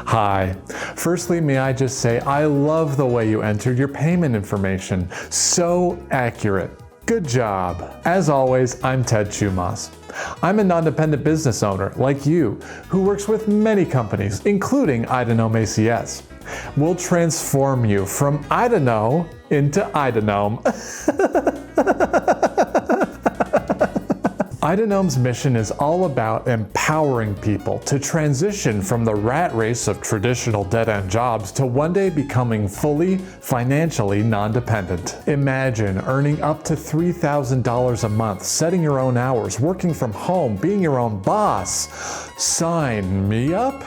Hi. Firstly, may I just say I love the way you entered your payment information. So accurate. Good job. As always, I'm Ted Chumas. I'm a non-dependent business owner like you who works with many companies, including Eidionom ACS. We'll transform you from I don't know into Eidionom. Eidionom's mission is all about empowering people to transition from the rat race of traditional dead-end jobs to one day becoming fully financially non-dependent. Imagine earning up to $3,000 a month, setting your own hours, working from home, being your own boss. Sign me up?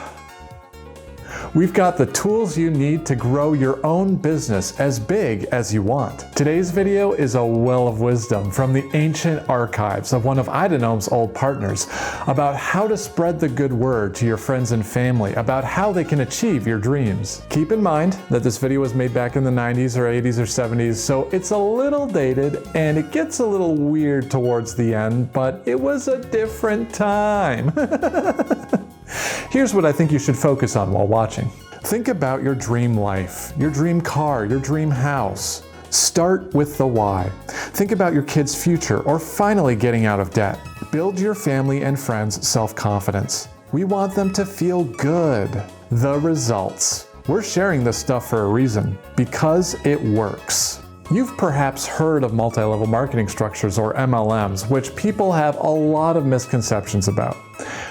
We've got the tools you need to grow your own business as big as you want. Today's video is a well of wisdom from the ancient archives of one of Eidionom's old partners about how to spread the good word to your friends and family about how they can achieve your dreams. Keep in mind that this video was made back in the 90s or 80s or 70s, so it's a little dated and it gets a little weird towards the end, but it was a different time. Here's what I think you should focus on while watching. Think about your dream life, your dream car, your dream house. Start with the why. Think about your kid's future or finally getting out of debt. Build your family and friends' self-confidence. We want them to feel good. The results. We're sharing this stuff for a reason, because it works. You've perhaps heard of multi-level marketing structures or MLMs, which people have a lot of misconceptions about.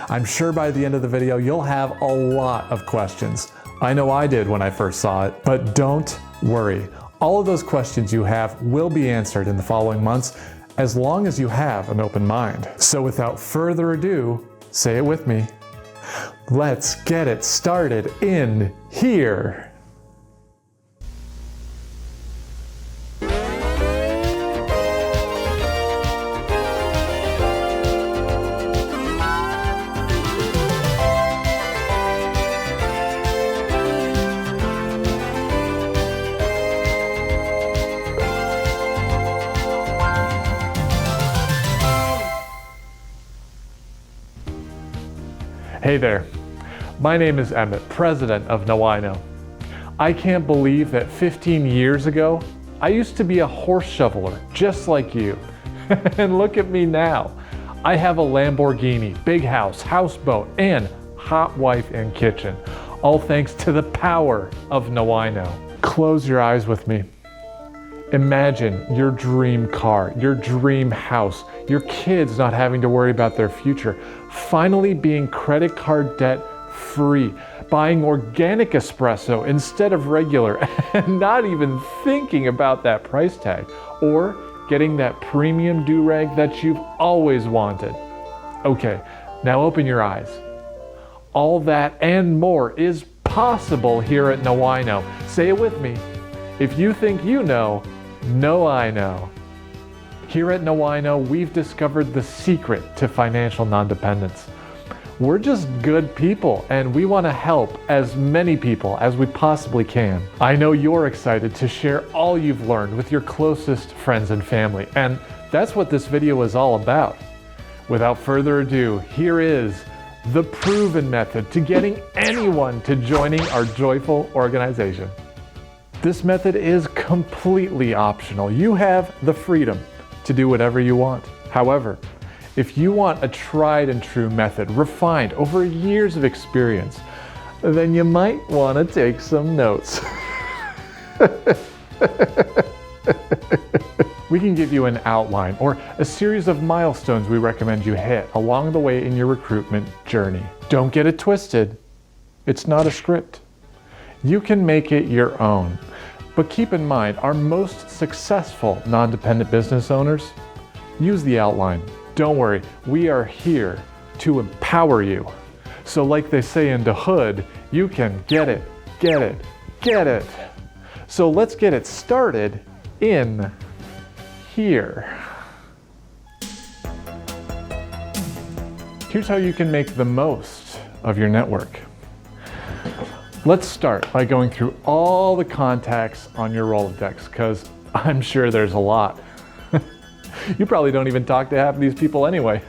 I'm sure by the end of the video, you'll have a lot of questions. I know I did when I first saw it, but don't worry. All of those questions you have will be answered in the following months, as long as you have an open mind. So without further ado, say it with me. Let's get it started in here. Hey there, my name is Emmett, president of Nowiono. I can't believe that 15 years ago, I used to be a horse shoveler just like you. And look at me now. I have a Lamborghini, big house, houseboat, and hot wife and kitchen, all thanks to the power of Nowiono. Close your eyes with me. Imagine your dream car, your dream house, your kids not having to worry about their future, finally being credit card debt free, buying organic espresso instead of regular, and not even thinking about that price tag, or getting that premium do-rag that you've always wanted. Okay, now open your eyes. All that and more is possible here at Nowiono. Say it with me. If you think you know I know. Here at Nowiono, we've discovered the secret to financial non-dependence. We're just good people, and we want to help as many people as we possibly can. I know you're excited to share all you've learned with your closest friends and family, and that's what this video is all about. Without further ado, here is the proven method to getting anyone to joining our joyful organization. This method is completely optional. You have the freedom to do whatever you want. However, if you want a tried and true method refined over years of experience, then you might want to take some notes. We can give you an outline or a series of milestones we recommend you hit along the way in your recruitment journey. Don't get it twisted. It's not a script. You can make it your own. But keep in mind, our most successful non-dependent business owners use the outline. Don't worry, we are here to empower you. So like they say in the hood, you can get it, get it, get it. So let's get it started in here. Here's how you can make the most of your network. Let's start by going through all the contacts on your Rolodex, because I'm sure there's a lot. You probably don't even talk to half of these people anyway.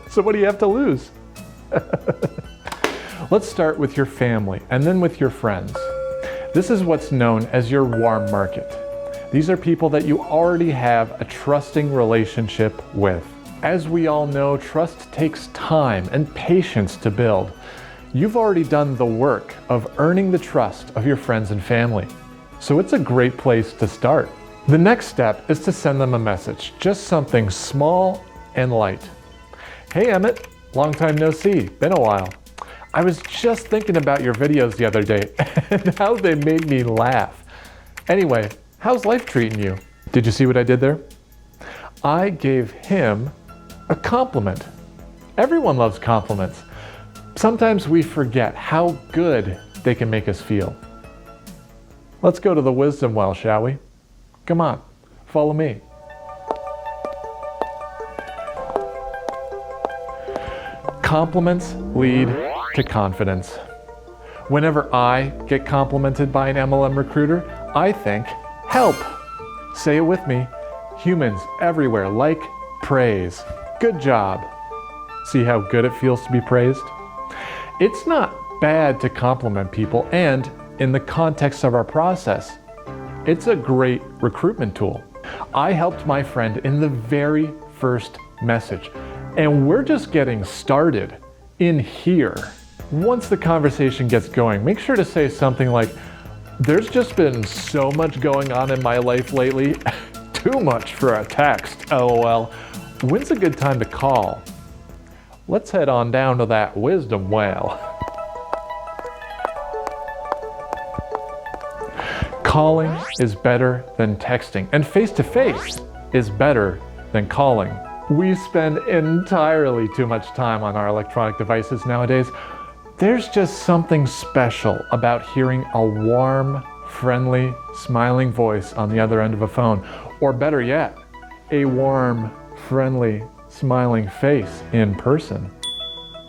So what do you have to lose? Let's start with your family and then with your friends. This is what's known as your warm market. These are people that you already have a trusting relationship with. As we all know, trust takes time and patience to build. You've already done the work of earning the trust of your friends and family. So it's a great place to start. The next step is to send them a message, just something small and light. Hey Emmett, long time no see, been a while. I was just thinking about your videos the other day and how they made me laugh. Anyway, how's life treating you? Did you see what I did there? I gave him a compliment. Everyone loves compliments. Sometimes we forget how good they can make us feel. Let's go to the wisdom well, shall we? Come on, follow me. Compliments lead to confidence. Whenever I get complimented by an MLM recruiter, I think, help. Say it with me. Humans everywhere like praise. Good job. See how good it feels to be praised? It's not bad to compliment people, and in the context of our process, it's a great recruitment tool. I helped my friend in the very first message, and we're just getting started in here. Once the conversation gets going, make sure to say something like, there's just been so much going on in my life lately. Too much for a text, LOL. When's a good time to call? Let's head on down to that wisdom well. Calling is better than texting, and face-to-face is better than calling. We spend entirely too much time on our electronic devices nowadays. There's just something special about hearing a warm, friendly, smiling voice on the other end of a phone, or better yet, a warm, friendly, smiling face in person.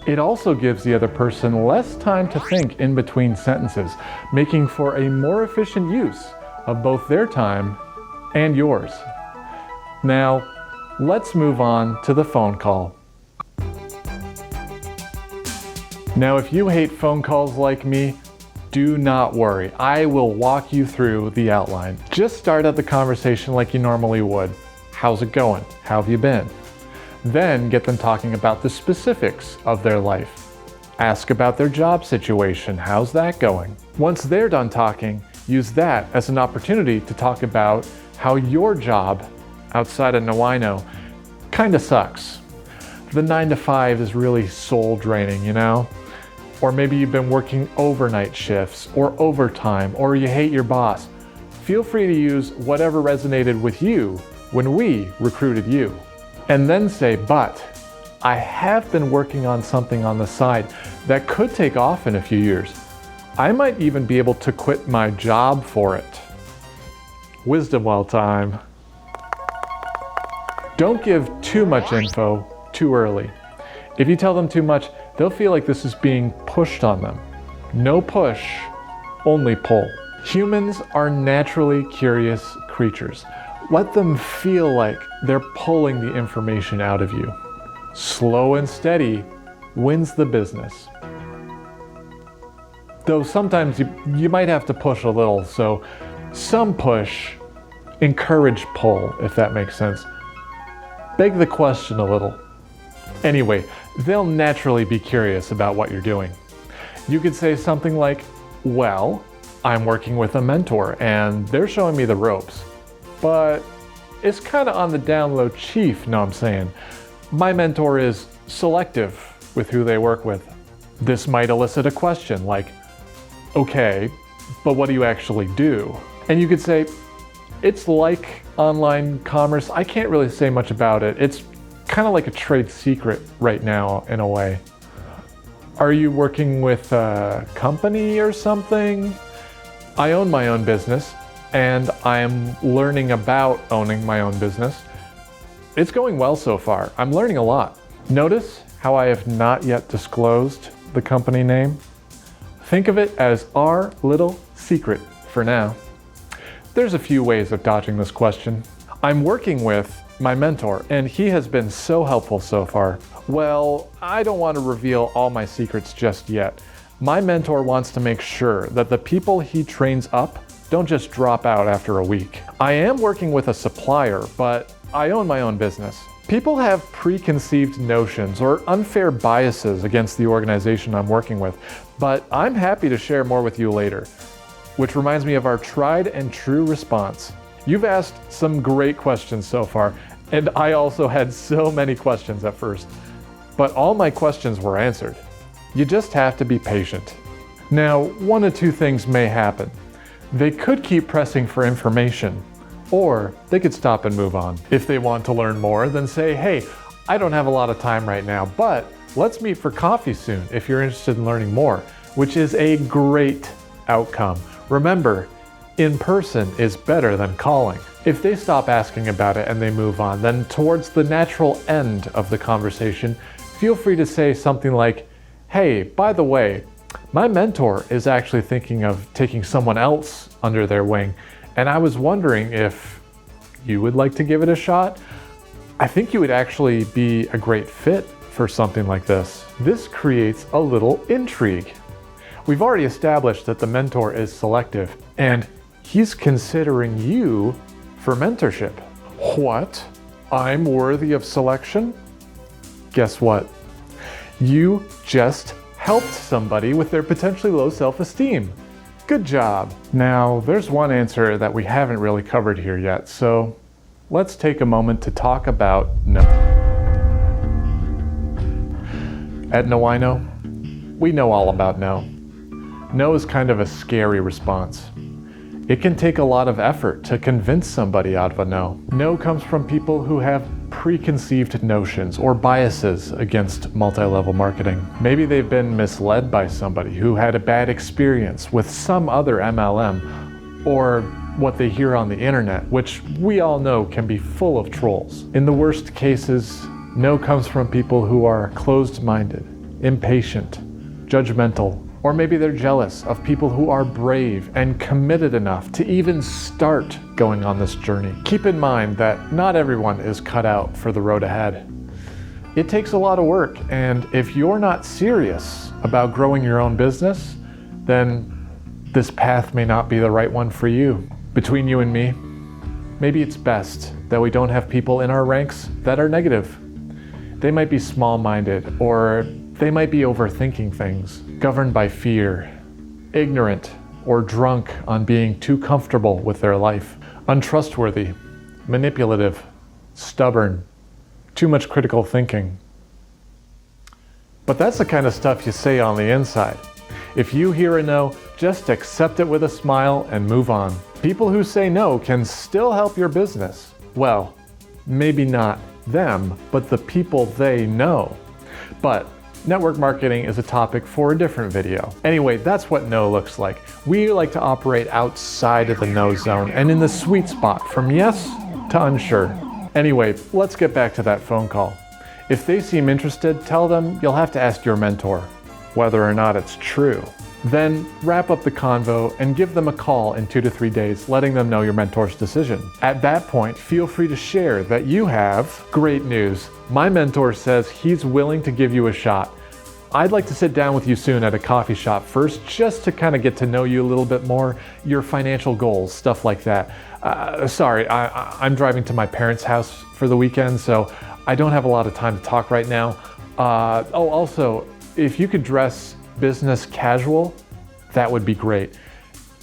It also gives the other person less time to think in between sentences, making for a more efficient use of both their time and yours. Now, let's move on to the phone call. Now, if you hate phone calls like me, do not worry. I will walk you through the outline. Just start out the conversation like you normally would. How's it going? How have you been? Then get them talking about the specifics of their life. Ask about their job situation. How's that going? Once they're done talking, use that as an opportunity to talk about how your job outside of Nowiono kinda sucks. The 9 to 5 is really soul draining, you know? Or maybe you've been working overnight shifts or overtime, or you hate your boss. Feel free to use whatever resonated with you when we recruited you. And then say, but I have been working on something on the side that could take off in a few years. I might even be able to quit my job for it. Wisdom well time. Don't give too much info too early. If you tell them too much, they'll feel like this is being pushed on them. No push, only pull. Humans are naturally curious creatures. Let them feel like they're pulling the information out of you. Slow and steady wins the business. Though sometimes you might have to push a little, so some push, encourage pull, if that makes sense. Beg the question a little. Anyway, they'll naturally be curious about what you're doing. You could say something like, well, I'm working with a mentor and they're showing me the ropes, but it's kind of on the down low, chief, know what I'm saying? My mentor is selective with who they work with. This might elicit a question like, okay, but what do you actually do? And you could say, it's like online commerce. I can't really say much about it. It's kind of like a trade secret right now in a way. Are you working with a company or something? I own my own business and I'm learning about owning my own business. It's going well so far. I'm learning a lot. Notice how I have not yet disclosed the company name? Think of it as our little secret for now. There's a few ways of dodging this question. I'm working with my mentor, and he has been so helpful so far. Well, I don't want to reveal all my secrets just yet. My mentor wants to make sure that the people he trains up don't just drop out after a week. I am working with a supplier, but I own my own business. People have preconceived notions or unfair biases against the organization I'm working with, but I'm happy to share more with you later. Which reminds me of our tried and true response. You've asked some great questions so far, and I also had so many questions at first, but all my questions were answered. You just have to be patient. Now, one of two things may happen. They could keep pressing for information, or they could stop and move on. If they want to learn more, then say, hey, I don't have a lot of time right now, but let's meet for coffee soon if you're interested in learning more, which is a great outcome. Remember, in person is better than calling. If they stop asking about it and they move on, then towards the natural end of the conversation, feel free to say something like, hey, by the way, my mentor is actually thinking of taking someone else under their wing, and I was wondering if you would like to give it a shot. I think you would actually be a great fit for something like this. This creates a little intrigue. We've already established that the mentor is selective, and he's considering you for mentorship. What? I'm worthy of selection? Guess what? You just helped somebody with their potentially low self-esteem. Good job. Now, there's one answer that we haven't really covered here yet, so let's take a moment to talk about no. At Nowiono, we know all about no. No is kind of a scary response. It can take a lot of effort to convince somebody out of a no. No comes from people who have preconceived notions or biases against multi-level marketing. Maybe they've been misled by somebody who had a bad experience with some other MLM, or what they hear on the internet, which we all know can be full of trolls. In the worst cases, no comes from people who are closed-minded, impatient, judgmental, or maybe they're jealous of people who are brave and committed enough to even start going on this journey. Keep in mind that not everyone is cut out for the road ahead. It takes a lot of work, and if you're not serious about growing your own business, then this path may not be the right one for you. Between you and me, maybe it's best that we don't have people in our ranks that are negative. They might be small-minded, or they might be overthinking things, governed by fear, ignorant, or drunk on being too comfortable with their life, untrustworthy, manipulative, stubborn, too much critical thinking. But that's the kind of stuff you say on the inside. If you hear a no, just accept it with a smile and move on. People who say no can still help your business. Well, maybe not them, but the people they know. But network marketing is a topic for a different video. Anyway, that's what no looks like. We like to operate outside of the no zone and in the sweet spot from yes to unsure. Anyway, let's get back to that phone call. If they seem interested, tell them you'll have to ask your mentor whether or not it's true. Then wrap up the convo and give them a call in 2 to 3 days, letting them know your mentor's decision. At that point, feel free to share that you have great news. My mentor says he's willing to give you a shot. I'd like to sit down with you soon at a coffee shop first, just to kind of get to know you a little bit more, your financial goals, stuff like that. Sorry, I'm driving to my parents' house for the weekend, so I don't have a lot of time to talk right now. Also, if you could dress business casual, that would be great.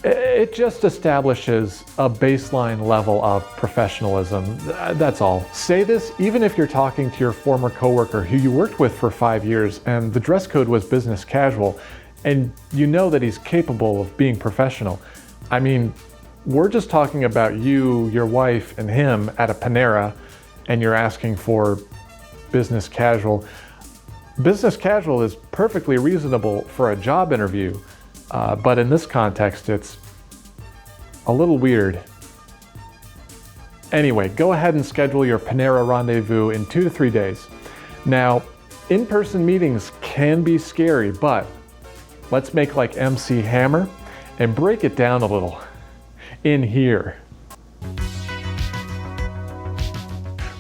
It just establishes a baseline level of professionalism. That's all. Say this even if you're talking to your former coworker who you worked with for 5 years and the dress code was business casual, and you know that he's capable of being professional. I mean, we're just talking about you, your wife, and him at a Panera, and you're asking for business casual. Business casual is perfectly reasonable for a job interview. But in this context, it's a little weird. Anyway, go ahead and schedule your Panera rendezvous in 2 to 3 days. Now, in-person meetings can be scary, but let's make like MC Hammer and break it down a little in here.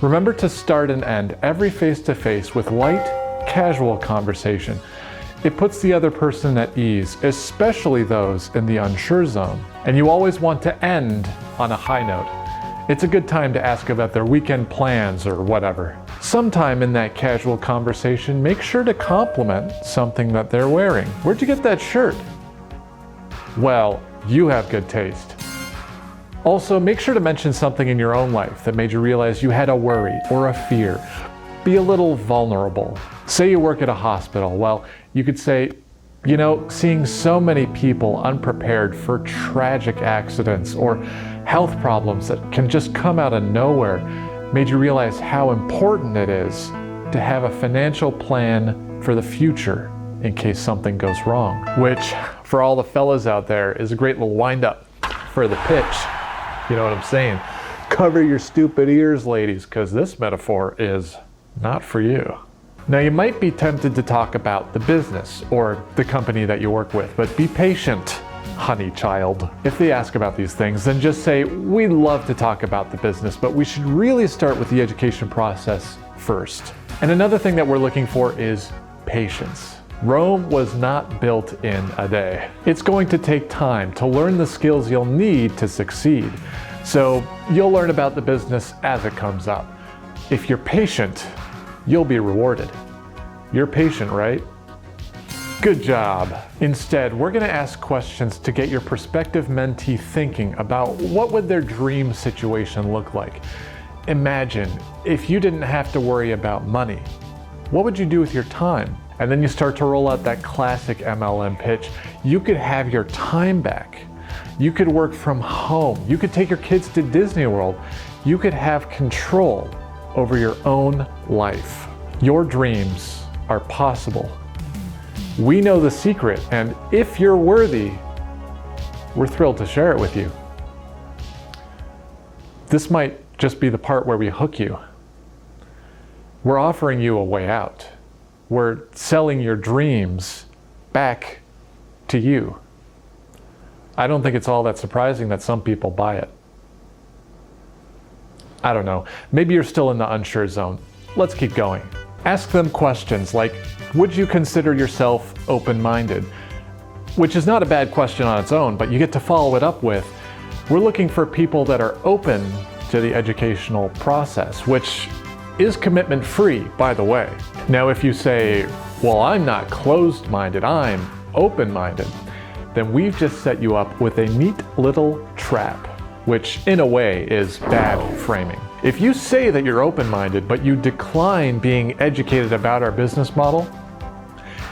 Remember to start and end every face-to-face with light, casual conversation. It puts the other person at ease, especially those in the unsure zone. And you always want to end on a high note. It's a good time to ask about their weekend plans or whatever. Sometime in that casual conversation, make sure to compliment something that they're wearing. Where'd you get that shirt? Well, you have good taste. Also, make sure to mention something in your own life that made you realize you had a worry or a fear. Be a little vulnerable. Say you work at a hospital. Well, you could say, you know, seeing so many people unprepared for tragic accidents or health problems that can just come out of nowhere made you realize how important it is to have a financial plan for the future in case something goes wrong. Which, for all the fellas out there, is a great little wind-up for the pitch. You know what I'm saying? Cover your stupid ears, ladies, because this metaphor is not for you. Now, you might be tempted to talk about the business or the company that you work with, but be patient, honey child. If they ask about these things, then just say, we'd love to talk about the business, but we should really start with the education process first. And another thing that we're looking for is patience. Rome was not built in a day. It's going to take time to learn the skills you'll need to succeed. So you'll learn about the business as it comes up. If you're patient, you'll be rewarded. You're patient, right? Good job. Instead, we're going to ask questions to get your prospective mentee thinking about what would their dream situation look like. Imagine if you didn't have to worry about money. What would you do with your time? And then you start to roll out that classic MLM pitch. You could have your time back. You could work from home. You could take your kids to Disney World. You could have control over your own life. Your dreams are possible. We know the secret, and if you're worthy, we're thrilled to share it with you. This might just be the part where we hook you. We're offering you a way out. We're selling your dreams back to you. I don't think it's all that surprising that some people buy it. I don't know. Maybe you're still in the unsure zone. Let's keep going. Ask them questions like, would you consider yourself open-minded? Which is not a bad question on its own, but you get to follow it up with, we're looking for people that are open to the educational process, which is commitment-free, by the way. Now, if you say, well, I'm not closed-minded, I'm open-minded, then we've just set you up with a neat little trap, which in a way is bad framing. If you say that you're open-minded, but you decline being educated about our business model,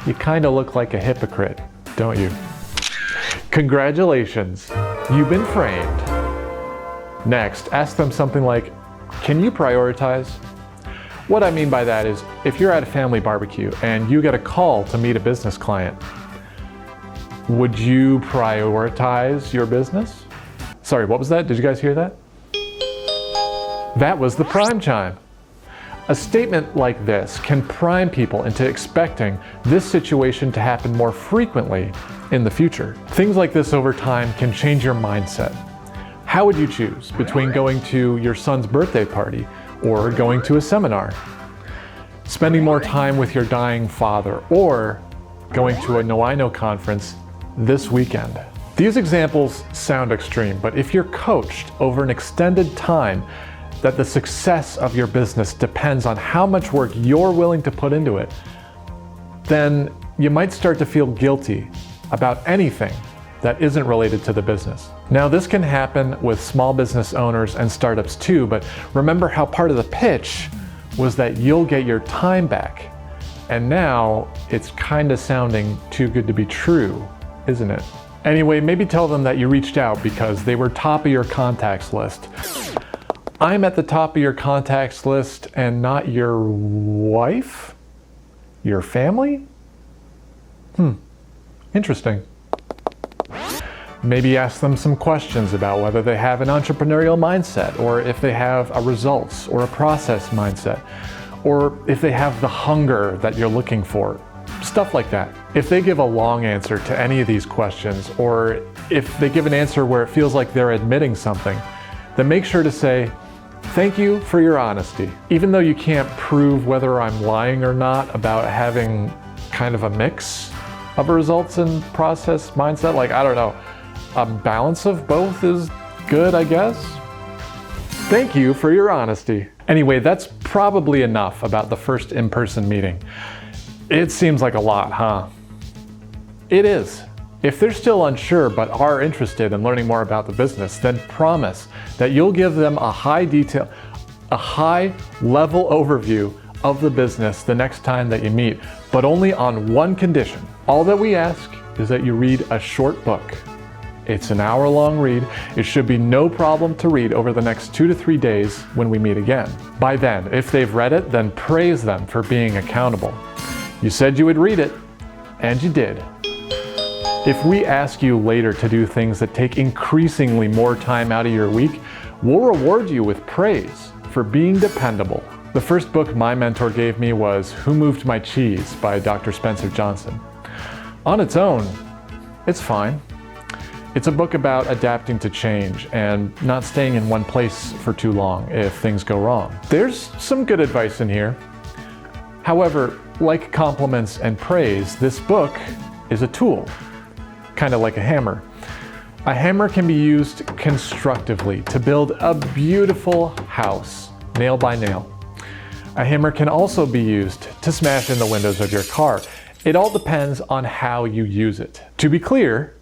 you kind of look like a hypocrite, don't you? Congratulations, you've been framed. Next, ask them something like, can you prioritize? What I mean by that is, if you're at a family barbecue and you get a call to meet a business client, would you prioritize your business? Sorry, what was that? Did you guys hear that? That was the prime chime. A statement like this can prime people into expecting this situation to happen more frequently in the future. Things like this over time can change your mindset. How would you choose between going to your son's birthday party or going to a seminar? Spending more time with your dying father or going to a Nowiono conference this weekend? These examples sound extreme, but if you're coached over an extended time that the success of your business depends on how much work you're willing to put into it, then you might start to feel guilty about anything that isn't related to the business. Now, this can happen with small business owners and startups too, but remember how part of the pitch was that you'll get your time back. And now it's kind of sounding too good to be true, isn't it? Anyway, maybe tell them that you reached out because they were top of your contacts list. I'm at the top of your contacts list and not your wife? Your family? Interesting. Maybe ask them some questions about whether they have an entrepreneurial mindset, or if they have a results or a process mindset, or if they have the hunger that you're looking for. Stuff like that. If they give a long answer to any of these questions, or if they give an answer where it feels like they're admitting something, then make sure to say, Thank you for your honesty. Even though you can't prove whether I'm lying or not about having kind of a mix of a results and process mindset, like, I don't know, a balance of both is good, I guess. Thank you for your honesty. Anyway, that's probably enough about the first in-person meeting. It seems like a lot, huh? It is. If they're still unsure but are interested in learning more about the business, then promise that you'll give them a high-level overview of the business the next time that you meet, but only on one condition. All that we ask is that you read a short book. It's an hour-long read. It should be no problem to read over the next 2 to 3 days when we meet again. By then, if they've read it, then praise them for being accountable. You said you would read it, and you did. If we ask you later to do things that take increasingly more time out of your week, we'll reward you with praise for being dependable. The first book my mentor gave me was Who Moved My Cheese by Dr. Spencer Johnson. On its own, it's fine. It's a book about adapting to change and not staying in one place for too long if things go wrong. There's some good advice in here. However, like compliments and praise, this book is a tool, kind of like a hammer. A hammer can be used constructively to build a beautiful house, nail by nail. A hammer can also be used to smash in the windows of your car. It all depends on how you use it. To be clear,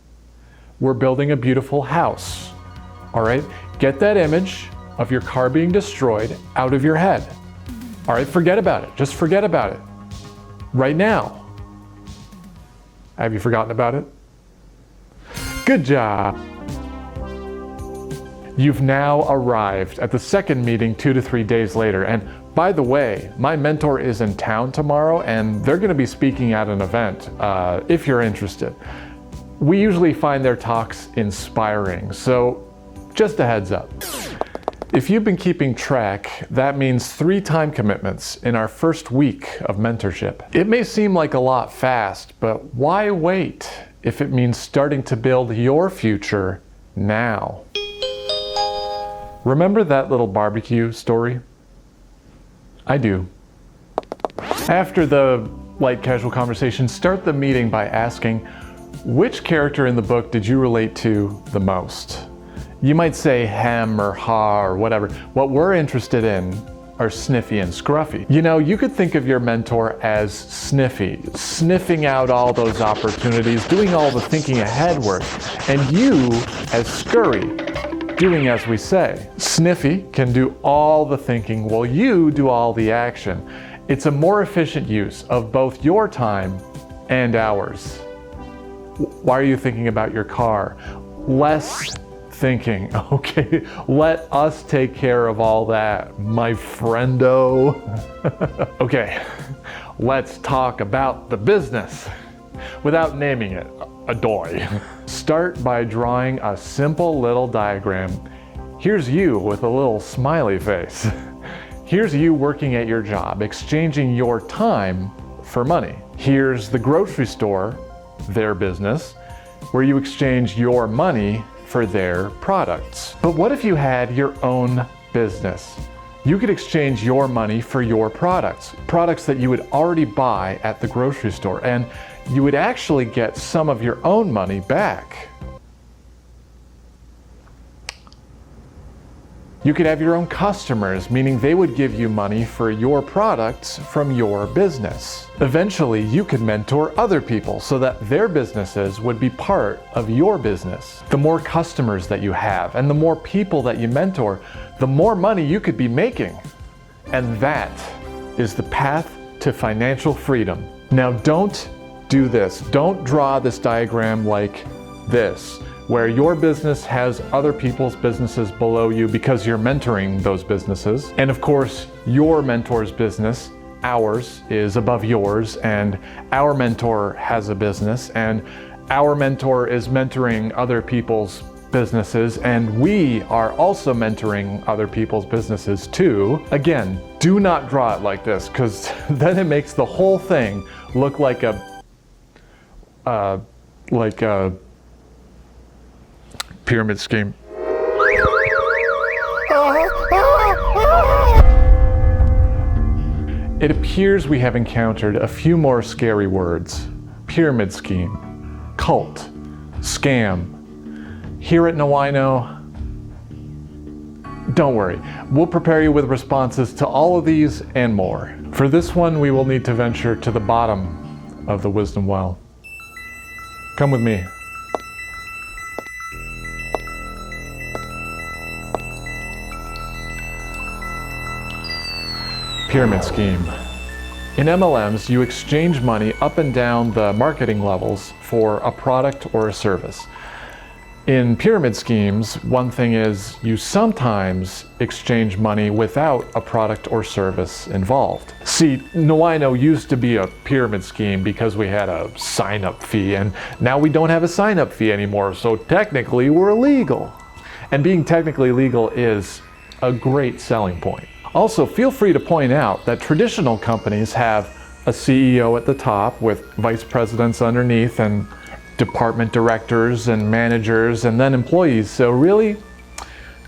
we're building a beautiful house, all right? Get that image of your car being destroyed out of your head. All right, forget about it. Just forget about it. Right now. Have you forgotten about it? Good job. You've now arrived at the second meeting 2 to 3 days later. And by the way, my mentor is in town tomorrow and they're going to be speaking at an event, if you're interested. We usually find their talks inspiring, so just a heads up. If you've been keeping track, that means 3 time commitments in our first week of mentorship. It may seem like a lot fast, but why wait if it means starting to build your future now? Remember that little barbecue story? I do. After the light casual conversation, start the meeting by asking, which character in the book did you relate to the most? You might say hem or ha or whatever. What we're interested in are Sniffy and Scruffy. You know, you could think of your mentor as Sniffy, sniffing out all those opportunities, doing all the thinking ahead work, and you as Scurry, doing as we say. Sniffy can do all the thinking while you do all the action. It's a more efficient use of both your time and ours. Why are you thinking about your car? Less thinking, okay? Let us take care of all that, my friendo. Okay, let's talk about the business without naming it a doy. Start by drawing a simple little diagram. Here's you with a little smiley face. Here's you working at your job, exchanging your time for money. Here's the grocery store, their business, where you exchange your money for their products. But what if you had your own business? You could exchange your money for your products that you would already buy at the grocery store, and you would actually get some of your own money back. You could have your own customers, meaning they would give you money for your products from your business. Eventually, you could mentor other people so that their businesses would be part of your business. The more customers that you have and the more people that you mentor, the more money you could be making. And that is the path to financial freedom. Now, don't do this. Don't draw this diagram like this, where your business has other people's businesses below you because you're mentoring those businesses. And of course, your mentor's business, ours, is above yours, and our mentor has a business, and our mentor is mentoring other people's businesses, and we are also mentoring other people's businesses too. Again, do not draw it like this, because then it makes the whole thing look like a pyramid scheme. It appears we have encountered a few more scary words: pyramid scheme, cult, scam. Here at Nowiono, don't worry, we'll prepare you with responses to all of these and more. For this one, we will need to venture to the bottom of the wisdom well. Come with me. Pyramid scheme. In MLMs, you exchange money up and down the marketing levels for a product or a service. In pyramid schemes, one thing is you sometimes exchange money without a product or service involved. See, Nowiono used to be a pyramid scheme because we had a sign-up fee, and now we don't have a sign-up fee anymore, so technically we're illegal. And being technically legal is a great selling point. Also, feel free to point out that traditional companies have a CEO at the top with vice presidents underneath and department directors and managers and then employees. So really,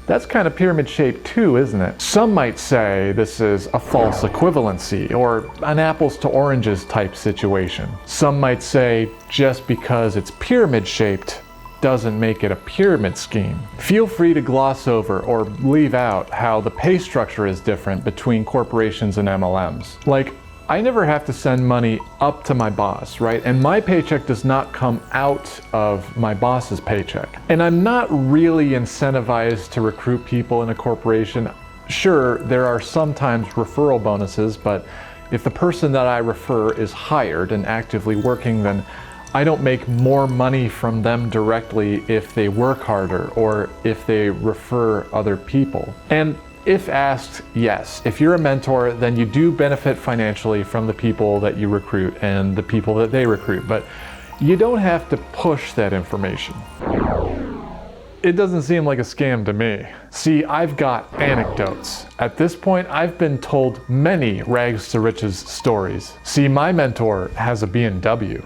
that's kind of pyramid shaped too, isn't it? Some might say this is a false equivalency or an apples to oranges type situation. Some might say just because it's pyramid shaped doesn't make it a pyramid scheme. Feel free to gloss over or leave out how the pay structure is different between corporations and MLMs. Like, I never have to send money up to my boss, right? And my paycheck does not come out of my boss's paycheck. And I'm not really incentivized to recruit people in a corporation. Sure, there are sometimes referral bonuses, but if the person that I refer is hired and actively working, then I don't make more money from them directly if they work harder or if they refer other people. And if asked, yes, if you're a mentor, then you do benefit financially from the people that you recruit and the people that they recruit, but you don't have to push that information. It doesn't seem like a scam to me. See, I've got anecdotes. At this point, I've been told many rags to riches stories. See, my mentor has a BMW.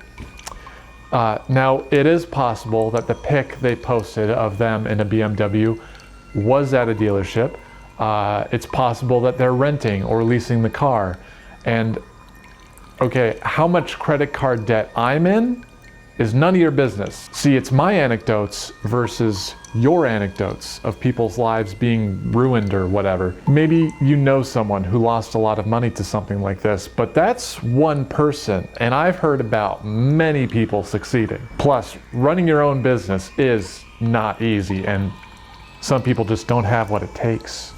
Now, it is possible that the pic they posted of them in a BMW was at a dealership. It's possible that they're renting or leasing the car. And okay, how much credit card debt I'm in is none of your business. See, it's my anecdotes versus your anecdotes of people's lives being ruined or whatever. Maybe you know someone who lost a lot of money to something like this, but that's one person, and I've heard about many people succeeding. Plus, running your own business is not easy, and some people just don't have what it takes.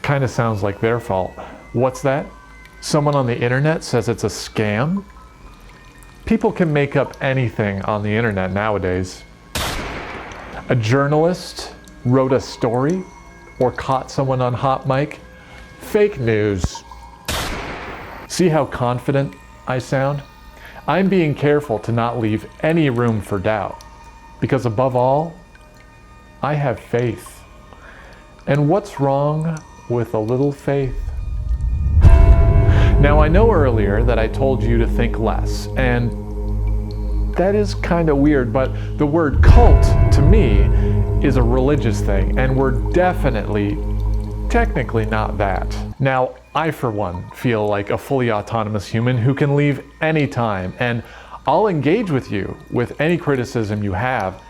Kind of sounds like their fault. What's that? Someone on the internet says it's a scam? People can make up anything on the internet nowadays. A journalist wrote a story or caught someone on hot mic? Fake news. See how confident I sound? I'm being careful to not leave any room for doubt, because above all, I have faith. And what's wrong with a little faith? Now, I know earlier that I told you to think less, and that is kind of weird, but the word cult to me is a religious thing, and we're definitely, technically not that. Now, I for one feel like a fully autonomous human who can leave anytime, and I'll engage with you with any criticism you have,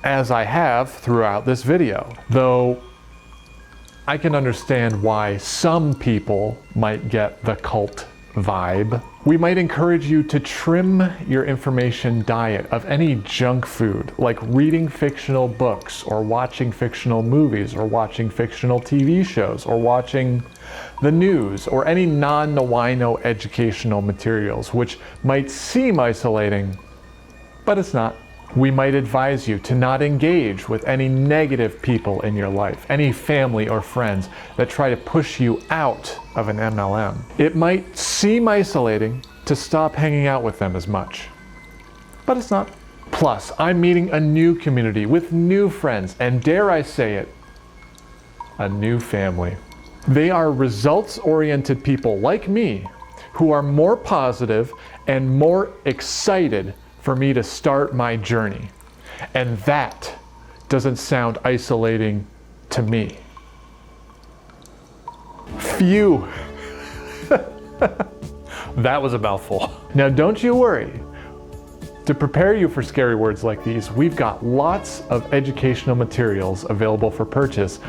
as I have throughout this video. Though I can understand why some people might get the cult vibe. We might encourage you to trim your information diet of any junk food, like reading fictional books or watching fictional movies or watching fictional TV shows or watching the news or any non-Nowiono educational materials, which might seem isolating, but it's not. We might advise you to not engage with any negative people in your life, any family or friends that try to push you out of an MLM. It might seem isolating to stop hanging out with them as much, but it's not. Plus, I'm meeting a new community with new friends, and dare I say it, a new family. They are results-oriented people like me who are more positive and more excited for me to start my journey. And that doesn't sound isolating to me. Phew. That was a mouthful. Now don't you worry. To prepare you for scary words like these, we've got lots of educational materials available for purchase.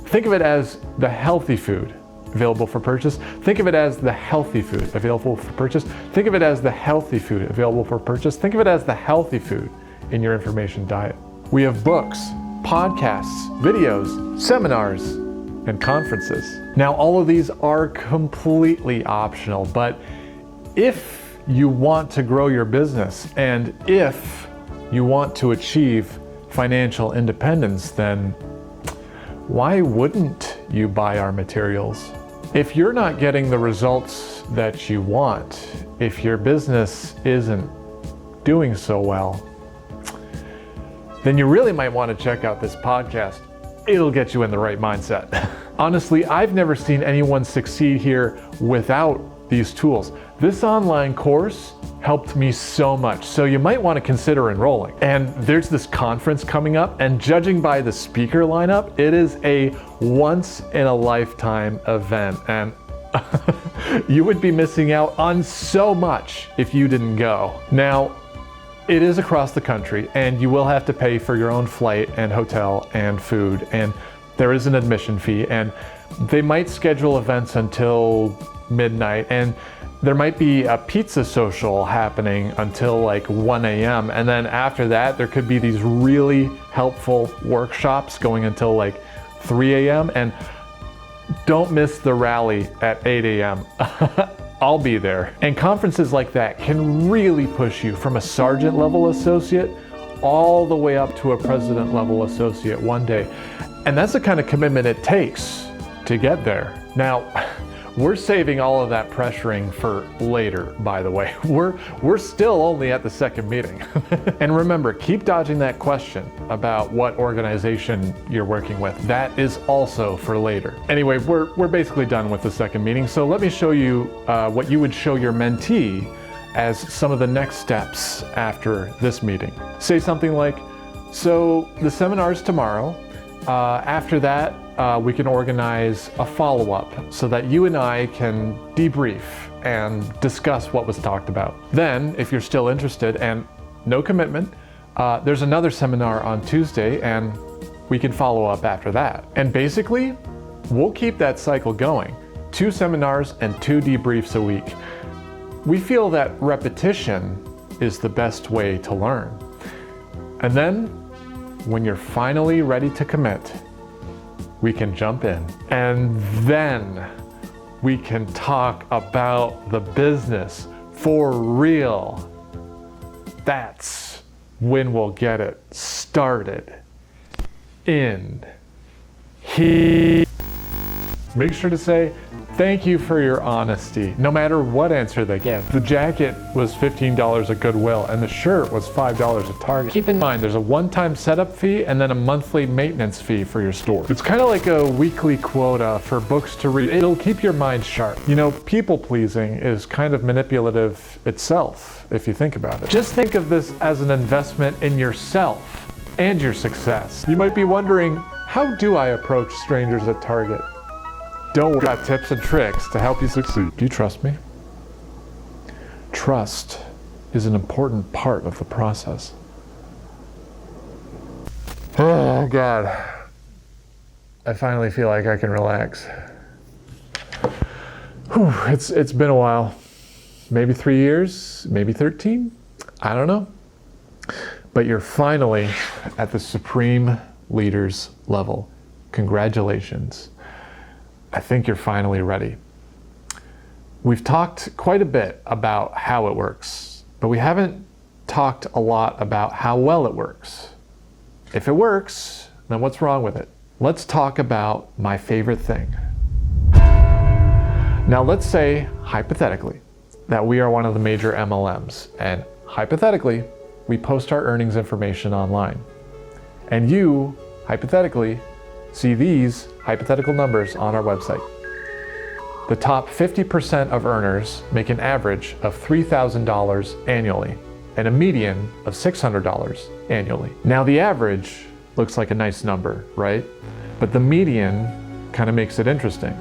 Think of it as the healthy food available for purchase. Think of it as the healthy food available for purchase. Think of it as the healthy food available for purchase. Think of it as the healthy food in your information diet. We have books, podcasts, videos, seminars, and conferences. Now, all of these are completely optional, but if you want to grow your business and if you want to achieve financial independence, then why wouldn't you buy our materials? If you're not getting the results that you want, if your business isn't doing so well, then you really might want to check out this podcast. It'll get you in the right mindset. Honestly, I've never seen anyone succeed here without these tools. This online course helped me so much, so you might want to consider enrolling. And there's this conference coming up, and judging by the speaker lineup, it is a once-in-a-lifetime event, and you would be missing out on so much if you didn't go. Now, it is across the country, and you will have to pay for your own flight and hotel and food, and there is an admission fee, and they might schedule events until midnight, and there might be a pizza social happening until like 1 a.m. And then after that, there could be these really helpful workshops going until like 3 a.m. And don't miss the rally at 8 a.m. I'll be there. And conferences like that can really push you from a sergeant level associate all the way up to a president level associate one day. And that's the kind of commitment it takes to get there. Now, we're saving all of that pressuring for later, by the way. We're still only at the second meeting. And remember, keep dodging that question about what organization you're working with. That is also for later. Anyway, we're basically done with the second meeting, so let me show you what you would show your mentee as some of the next steps after this meeting. Say something like, so the seminar's tomorrow. After that, we can organize a follow-up so that you and I can debrief and discuss what was talked about. Then, if you're still interested, and no commitment, there's another seminar on Tuesday, and we can follow up after that. And basically, we'll keep that cycle going. 2 seminars and 2 debriefs a week. We feel that repetition is the best way to learn. And then, when you're finally ready to commit, we can jump in. And then we can talk about the business for real. That's when we'll get it started in here. Make sure to say, thank you for your honesty, no matter what answer they give. The jacket was $15 at Goodwill, and the shirt was $5 at Target. Keep in mind, there's a one-time setup fee and then a monthly maintenance fee for your store. It's kind of like a weekly quota for books to read. It'll keep your mind sharp. You know, people-pleasing is kind of manipulative itself, if you think about it. Just think of this as an investment in yourself and your success. You might be wondering, how do I approach strangers at Target? Don't worry, I've got tips and tricks to help you succeed. Do you trust me? Trust is an important part of the process. Oh God, I finally feel like I can relax. Whew, it's been a while. Maybe 3 years, maybe 13, I don't know. But you're finally at the supreme leaders level. Congratulations. I think you're finally ready. We've talked quite a bit about how it works, but we haven't talked a lot about how well it works. If it works, then what's wrong with it? Let's talk about my favorite thing. Now let's say, hypothetically, that we are one of the major MLMs, and hypothetically, we post our earnings information online. And you, hypothetically, see these hypothetical numbers on our website. The top 50% of earners make an average of $3,000 annually and a median of $600 annually. Now the average looks like a nice number, right? But the median kind of makes it interesting.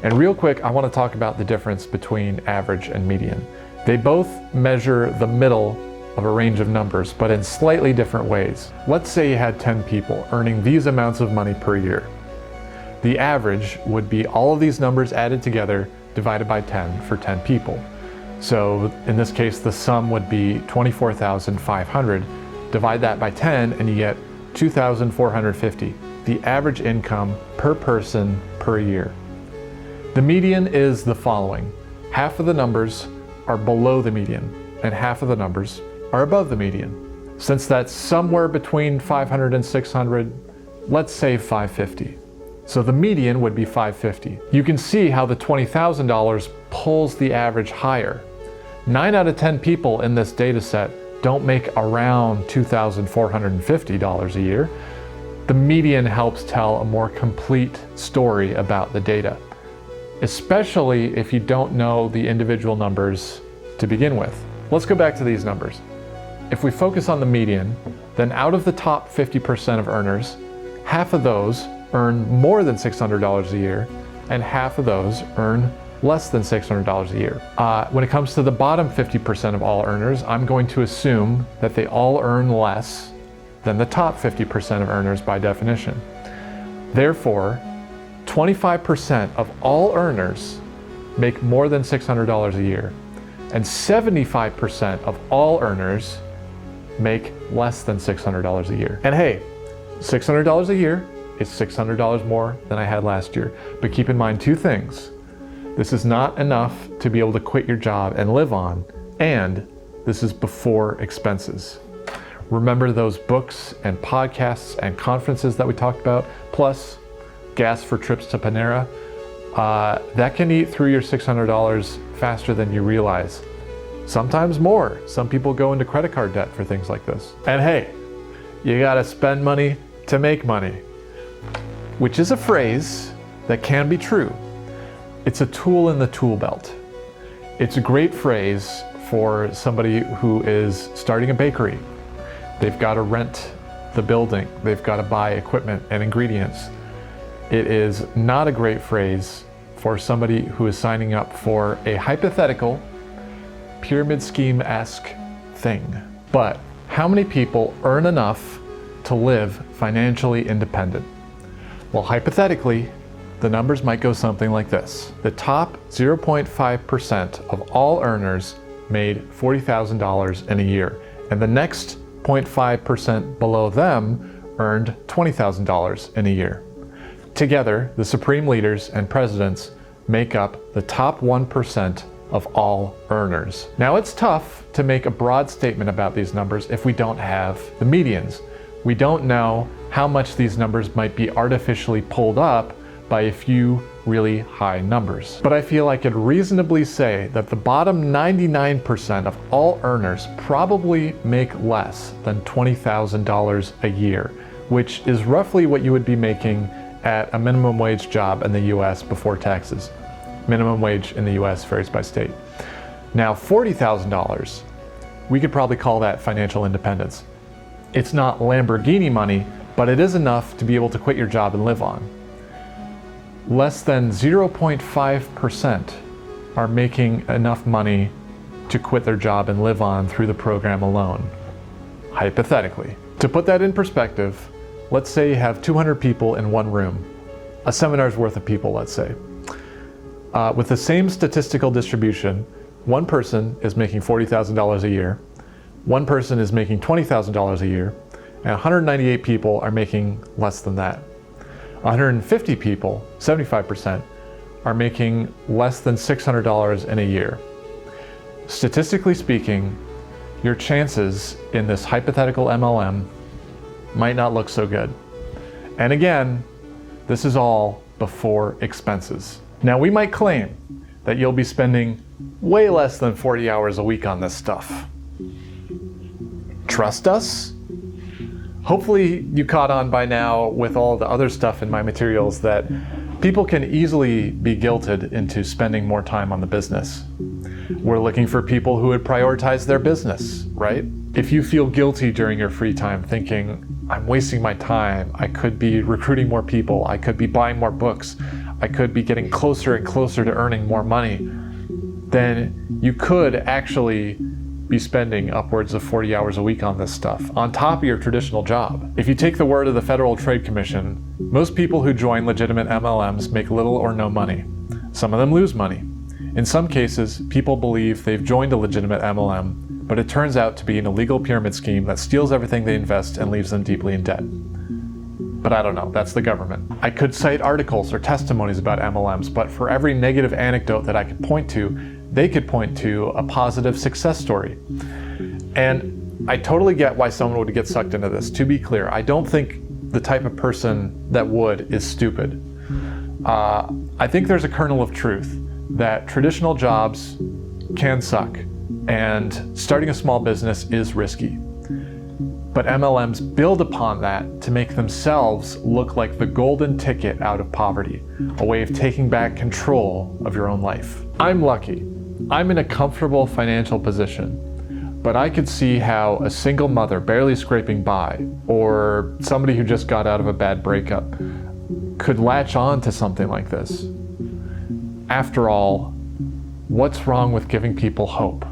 And real quick, I want to talk about the difference between average and median. They both measure the middle of a range of numbers, but in slightly different ways. Let's say you had 10 people earning these amounts of money per year. The average would be all of these numbers added together divided by 10 for 10 people. So in this case, the sum would be 24,500. Divide that by 10 and you get 2,450, the average income per person per year. The median is the following. Half of the numbers are below the median and half of the numbers are above the median. Since that's somewhere between 500 and 600, let's say 550. So the median would be 550. You can see how the $20,000 pulls the average higher. 9 out of 10 people in this data set don't make around $2,450 a year. The median helps tell a more complete story about the data, especially if you don't know the individual numbers to begin with. Let's go back to these numbers. If we focus on the median, then out of the top 50% of earners, half of those earn more than $600 a year, and half of those earn less than $600 a year. When it comes to the bottom 50% of all earners, I'm going to assume that they all earn less than the top 50% of earners by definition. Therefore, 25% of all earners make more than $600 a year, and 75% of all earners make less than $600 a year. And hey, $600 a year is $600 more than I had last year. But keep in mind two things. This is not enough to be able to quit your job and live on, and this is before expenses. Remember those books and podcasts and conferences that we talked about, plus gas for trips to Panera? That can eat through your $600 faster than you realize. Sometimes more. Some people go into credit card debt for things like this. And hey, you gotta spend money to make money, which is a phrase that can be true. It's a tool in the tool belt. It's a great phrase for somebody who is starting a bakery. They've got to rent the building. They've got to buy equipment and ingredients. It is not a great phrase for somebody who is signing up for a hypothetical pyramid scheme-esque thing. But how many people earn enough to live financially independent? Well, hypothetically, the numbers might go something like this. The top 0.5% of all earners made $40,000 in a year, and the next 0.5% below them earned $20,000 in a year. Together, the supreme leaders and presidents make up the top 1% of all earners. Now, it's tough to make a broad statement about these numbers if we don't have the medians. We don't know how much these numbers might be artificially pulled up by a few really high numbers. But I feel I could reasonably say that the bottom 99% of all earners probably make less than $20,000 a year, which is roughly what you would be making at a minimum wage job in the US before taxes. Minimum wage in the US varies by state. Now, $40,000, we could probably call that financial independence. It's not Lamborghini money, but it is enough to be able to quit your job and live on. Less than 0.5% are making enough money to quit their job and live on through the program alone, hypothetically. To put that in perspective, let's say you have 200 people in one room, a seminar's worth of people, let's say. With the same statistical distribution, one person is making $40,000 a year, one person is making $20,000 a year, and 198 people are making less than that. 150 people, 75%, are making less than $600 in a year. Statistically speaking, your chances in this hypothetical MLM might not look so good. And again, this is all before expenses. Now, we might claim that you'll be spending way less than 40 hours a week on this stuff. Trust us? Hopefully you caught on by now with all the other stuff in my materials that people can easily be guilted into spending more time on the business. We're looking for people who would prioritize their business, right? If you feel guilty during your free time thinking, I'm wasting my time, I could be recruiting more people, I could be buying more books, I could be getting closer and closer to earning more money, then you could actually be spending upwards of 40 hours a week on this stuff, on top of your traditional job. If you take the word of the Federal Trade Commission, most people who join legitimate MLMs make little or no money. Some of them lose money. In some cases, people believe they've joined a legitimate MLM, but it turns out to be an illegal pyramid scheme that steals everything they invest and leaves them deeply in debt. But I don't know, that's the government. I could cite articles or testimonies about MLMs, but for every negative anecdote that I could point to, they could point to a positive success story. And I totally get why someone would get sucked into this. To be clear, I don't think the type of person that would is stupid. I think there's a kernel of truth that traditional jobs can suck, and starting a small business is risky. But MLMs build upon that to make themselves look like the golden ticket out of poverty, a way of taking back control of your own life. I'm lucky. I'm in a comfortable financial position, but I could see how a single mother barely scraping by, or somebody who just got out of a bad breakup, could latch on to something like this. After all, what's wrong with giving people hope,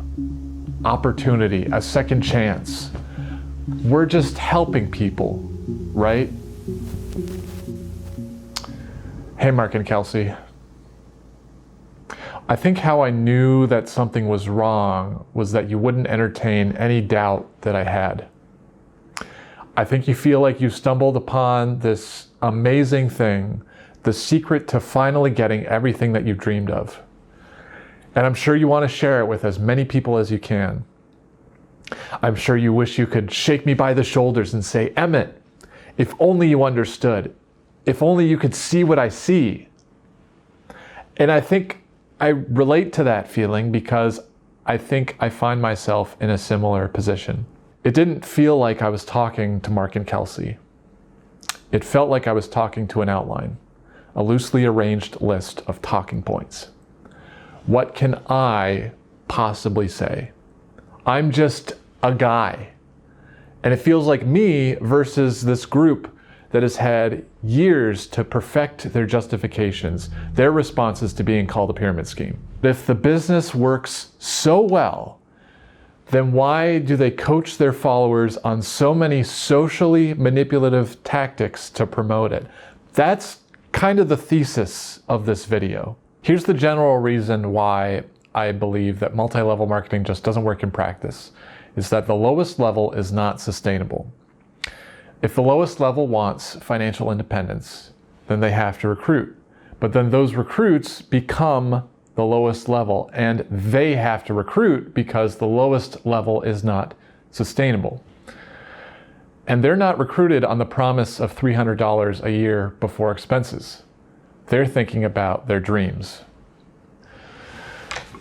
opportunity, a second chance? We're just helping people, right? Hey, Mark and Kelsey. I think how I knew that something was wrong was that you wouldn't entertain any doubt that I had. I think you feel like you stumbled upon this amazing thing, the secret to finally getting everything that you've dreamed of. And I'm sure you want to share it with as many people as you can. I'm sure you wish you could shake me by the shoulders and say, Emmett, if only you understood, if only you could see what I see. And I think I relate to that feeling because I think I find myself in a similar position. It didn't feel like I was talking to Mark and Kelsey. It felt like I was talking to an outline, a loosely arranged list of talking points. What can I possibly say? I'm just a guy. And it feels like me versus this group that has had years to perfect their justifications, their responses to being called a pyramid scheme. If the business works so well, then why do they coach their followers on so many socially manipulative tactics to promote it? That's kind of the thesis of this video. Here's the general reason why I believe that multi-level marketing just doesn't work in practice, is that the lowest level is not sustainable. If the lowest level wants financial independence, then they have to recruit. But then those recruits become the lowest level, and they have to recruit because the lowest level is not sustainable. And they're not recruited on the promise of $300 a year before expenses. They're thinking about their dreams.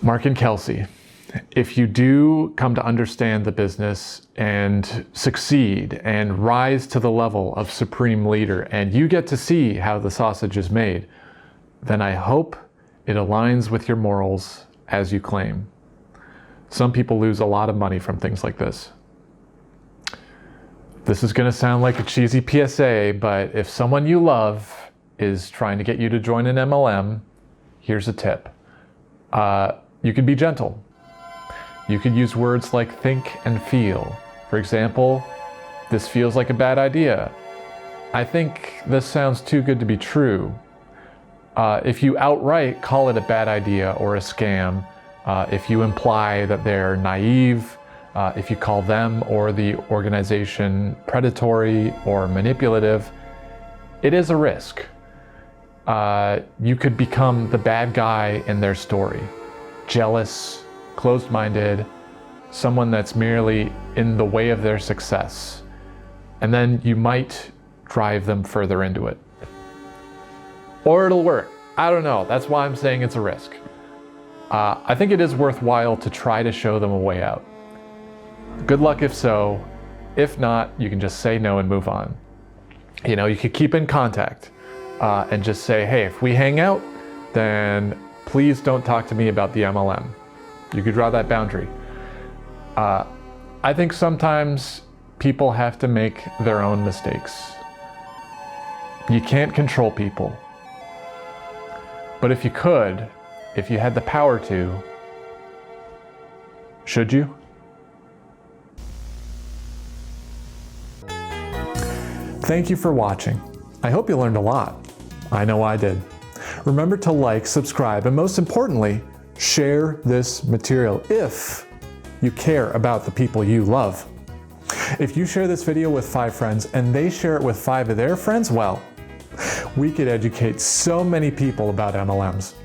Mark and Kelsey, if you do come to understand the business and succeed and rise to the level of supreme leader, and you get to see how the sausage is made, then I hope it aligns with your morals as you claim. Some people lose a lot of money from things like this. This is going to sound like a cheesy PSA, but if someone you love is trying to get you to join an MLM, here's a tip. You can be gentle. You could use words like think and feel. For example, this feels like a bad idea. I think this sounds too good to be true. If you outright call it a bad idea or a scam, if you imply that they're naive, if you call them or the organization predatory or manipulative, it is a risk. You could become the bad guy in their story. Jealous, closed-minded, someone that's merely in the way of their success. And then you might drive them further into it. Or it'll work. I don't know. That's why I'm saying it's a risk. I think it is worthwhile to try to show them a way out. Good luck if so. If not, you can just say no and move on. You know, you could keep in contact and just say, hey, if we hang out, then please don't talk to me about the MLM. You could draw that boundary. I think sometimes people have to make their own mistakes. You can't control people. But if you could, if you had the power to, should you? Thank you for watching. I hope you learned a lot. I know I did. Remember to like, subscribe, and most importantly, share this material if you care about the people you love. If you share this video with 5 friends and they share it with 5 of their friends, well, we could educate so many people about MLMs.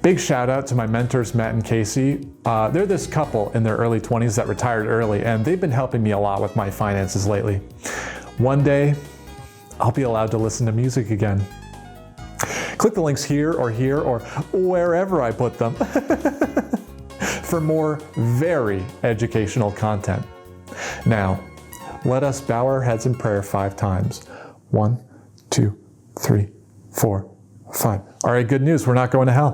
Big shout out to my mentors, Matt and Casey. They're this couple in their early 20s that retired early, and they've been helping me a lot with my finances lately. One day, I'll be allowed to listen to music again. Click the links here or wherever I put them for more very educational content. Now, let us bow our heads in prayer 5 times. 1, 2, 3, 4, 5. All right, good news, we're not going to hell.